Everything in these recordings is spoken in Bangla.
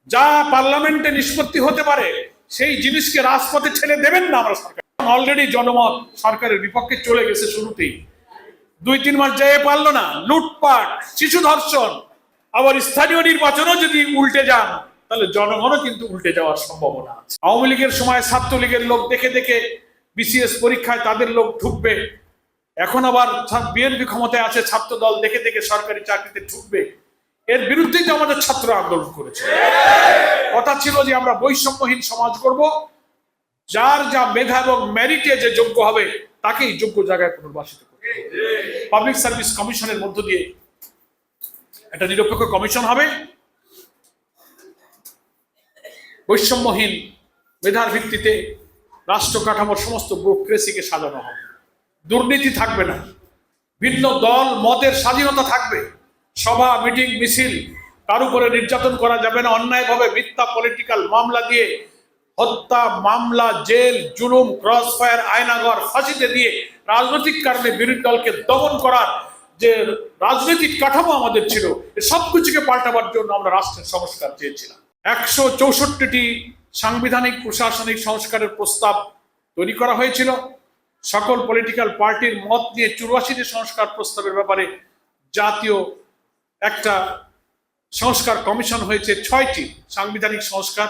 যা পার্লামেন্টে নিষ্পত্তি হতে পারে সেই জিনিসকে রাজপথে ঠেলে দেবেন না আমরা সরকার। অলরেডি জনমত সরকারের বিপক্ষে চলে গেছে শুরুতেই, 2-3 মাস যেয়ে পারলো না। লুটপাট, শিশু ধর্ষণ, আবার স্থানীয় নির্বাচনও যদি উল্টে যান তাহলে জনগণও কিন্তু উল্টে যাওয়ার সম্ভাবনা আছে। আওয়ামী লীগের সময় ছাত্রলীগের লোক দেখে দেখে বিসিএস পরীক্ষায় তাদের লোক ঢুকবে, এখন আবার বিএনপি ক্ষমতায় আছে, ছাত্র দল দেখে দেখে সরকারি চাকরিতে ঢুকবে। এর বিরুদ্ধেই তো আমাদের ছাত্র আন্দোলন করেছে। কথা ছিল যে আমরা বৈষম্যহীন সমাজ করব, যার যা মেধা এবং মেরিটে যে যোগ্য হবে তাকেই যোগ্য জায়গায় পুনর্বাসিত করব। পাবলিক সার্ভিস কমিশনের মধ্য দিয়ে একটা নিরপেক্ষ কমিশন হবে, বৈষম্যহীন মেধার ভিত্তিতে রাষ্ট্র কাঠামোর সমস্ত ব্যুরোক্রেসিকে সাজানো হবে। দুর্নীতি থাকবে না, ভিন্ন দল মতের স্বাধীনতা থাকবে, সভা মিটিং মিছিল কার উপরে নির্যাতন করা যাবে না। অন্যায়ভাবে মিথ্যা পলিটিক্যাল মামলা দিয়ে হত্যা মামলা, জেল, জুলুম, ক্রস ফায়ার, আয়নাঘর, ফাঁসিতে দিয়ে রাজনৈতিক কারণে বিরোধী দলকে দমন করার যে রাজনৈতিক কাঠামো আমাদের ছিল, সবকিছুকে পাল্টাবার জন্য আমরা রাষ্ট্রের সংস্কার চেয়েছিলাম। 164টি সাংবিধানিক প্রশাসনিক সংস্কারের প্রস্তাব তৈরি করা হয়েছিল। সকল পলিটিক্যাল পার্টির মত নিয়ে 84টি সংস্কার প্রস্তাবের ব্যাপারে জাতীয় একটা সংস্কার কমিশন হয়েছে। 6টি সাংবিধানিক সংস্কার,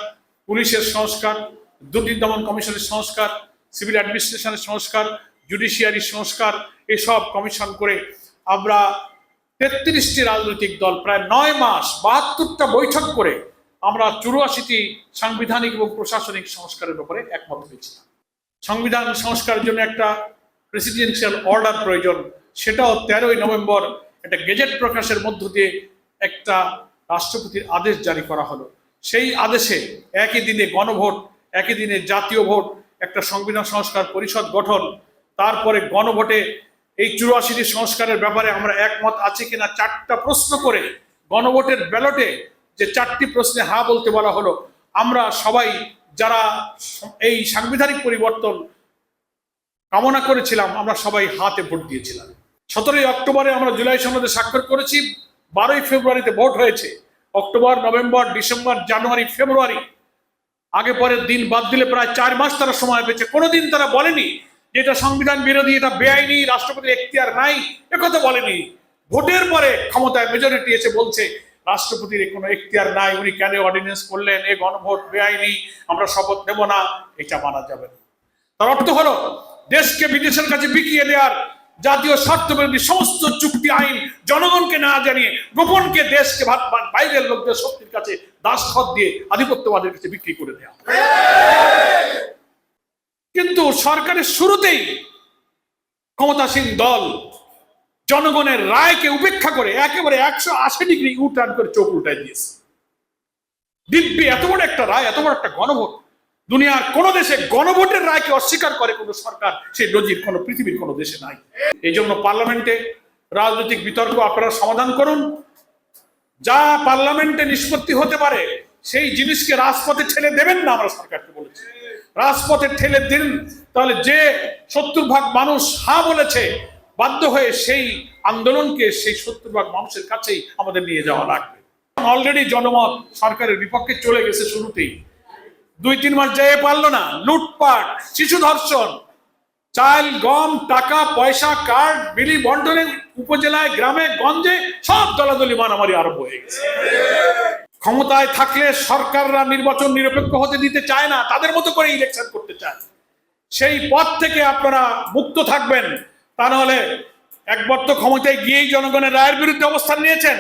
পুলিশের সংস্কার, দুর্নীতি দমন কমিশনের সংস্কার, সিভিল অ্যাডমিনিস্ট্রেশনের সংস্কার, জুডিশিয়ারি সংস্কার, এসব কমিশন করে আমরা 33টি রাজনৈতিক দল প্রায় 9 মাস 72টা বৈঠক করে আমরা 84টি সাংবিধানিক এবং প্রশাসনিক সংস্কারের ব্যাপারে একমত হয়েছিলাম। সংবিধান সংস্কারের জন্য একটা প্রেসিডেন্সিয়াল অর্ডার প্রয়োজন, সেটাও 13ই নভেম্বর একটা গেজেট প্রকাশের মধ্য দিয়ে একটা রাষ্ট্রপতির আদেশ জারি করা হলো। সেই আদেশে একই দিনে গণভোট, একই দিনে জাতীয় ভোট, একটা সংবিধান সংস্কার পরিষদ গঠন, তারপরে গণভোটে এই 84টি সংস্কারের ব্যাপারে আমরা একমত আছি কিনা 4টা প্রশ্ন করে গণভোটের ব্যালটে যে 4টি প্রশ্নে হা বলতে বলা হলো, আমরা সবাই যারা এই সাংবিধানিক পরিবর্তন কামনা করেছিলাম আমরা সবাই হাতে ভোট দিয়েছিলাম। 17ই অক্টোবরে আমরা জুলাই সনদে স্বাক্ষর করেছি, 12ই ফেব্রুয়ারিতে ভোট হয়েছে। অক্টোবর, নভেম্বর, ডিসেম্বর, জানুয়ারি, ফেব্রুয়ারি, আগে পরের দিন বাদ দিলে প্রায় 4 মাস তারা সময় পেয়েছে। কোনোদিন তারা বলেনি যে এটা সংবিধান বিরোধী, এটা বেআইনি, রাষ্ট্রপতির এখতিয়ার নাই, একথা বলেনি। ভোটের পরে ক্ষমতায় মেজরিটি এসে বলছে রাষ্ট্রপতির কোনো এখতিয়ার নাই, উনি কেন অর্ডিন্যান্স করলেন, এ গণভোট বেআইনি, আমরা শপথ নেব না, এটা মানা যাবে না। তার অর্থ হলো দেশকে বিদেশের কাছে বিকিয়ে দেওয়ার জাতীয় স্বার্থবিরোধী সমস্ত চুক্তি আইন জনগণকে না জানিয়ে গোপনকে দেশকে বাইরের লোকদের শক্তির কাছে দাসখত দিয়ে আধিপত্যবাদের কাছে বিক্রি করে দেওয়া। কিন্তু সরকারের শুরুতেই ক্ষমতাসীন দল জনগণের রায়কে উপেক্ষা করে একেবারে 180 ডিগ্রি ইউটার্ন করে চোখ উল্টাই দিয়েছে। দিব্যি এত বড় একটা রায়, এত বড় একটা গণভোট, দুনিয়ার কোন দেশে গণভোটের রায়কে অস্বীকার করে কোন সরকার, সেই নজির কোন পৃথিবীর কোন দেশে নাই। এই জন্য পার্লামেন্টে রাজনৈতিক বিতর্ক আপনারা সমাধান করুন। যা পার্লামেন্টে নিষ্পত্তি হতে পারে সেই জিনিসকে রাজপথে ঠেলে দেবেন না আমরা সরকারকে বলেছি। রাজপথে ঠেলে দিন, তাহলে যে 70% মানুষ হা বলেছে, বাধ্য হয়ে সেই আন্দোলনকে সেই 70% মানুষের কাছেই আমাদের নিয়ে যাওয়া লাগবে। অলরেডি জনমত সরকারের বিপক্ষে চলে গেছে শুরুতেই, 2-3 মাস যেয়ে পারলো না। লুটপাট, শিশু ধর্ষণ, চাল, গম, টাকা পয়সা, কার্ড বিলি বন্টনে উপজেলায়, গ্রামে গঞ্জে সব দলাদলি মারামারি আরম্ভ হয়ে গেছে। ক্ষমতায় থাকলে সরকাররা নির্বাচন নিরপেক্ষ হতে দিতে চায় না, তাদের মতো করে ইলেকশন করতে চায়। সেই পথ থেকে আপনারা মুক্ত থাকবেন। তা নাহলে একবার তো ক্ষমতায় গিয়েই জনগণের রায়ের বিরুদ্ধে অবস্থান নিয়েছেন,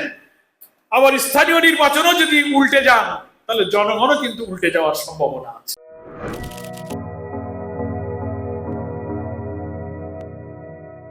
আবার স্থানীয় নির্বাচনও যদি উল্টে যান তাহলে জনগণও কিন্তু উল্টে যাওয়ার সম্ভাবনা আছে।